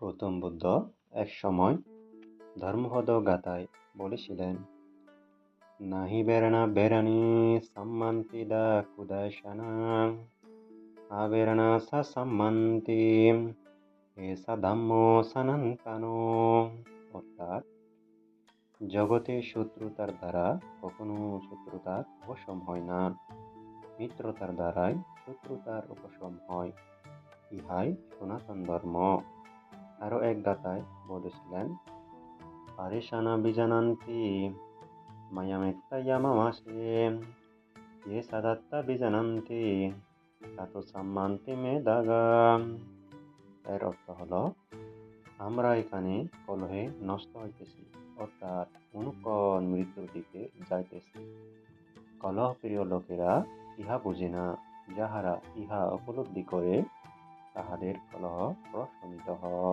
গৌতম বুদ্ধ এক সময় ধর্মপদ গাথায় বলেছিলেন, নাহি বেরনা বেরানি সম্মান্তি দা কুদাশানা আবেরনা সা সম্মান্তি এসা ধাম্ম সনাতনো। অর্থাৎ জগতে শত্রুতার দ্বারা কখনো শত্রুতার উপশম হয় না, মিত্রতার দ্বারাই শত্রুতার উপশম হয়। ইহাই সনাতন ধর্ম। আরো এক গাথায় বলেছিলেন, পারেশানা বিজানান্তি মায়ামেত্তায়ামামাসে ইয়ে সাদাত্তা বিজানান্তি তাতো সম্মান্তি মেদাগা। এর অর্থ হলো, আমরা এখানে কলহে নষ্ট হইতেছি, অর্থাৎ অনুক্ষণ মৃত্যুর দিকে যাইতেছি। কলহ প্রিয় লোকেরা ইহা বুঝে না। যাহারা ইহা উপলব্ধি করে তাহাদের কলহ প্রশমিত হয়।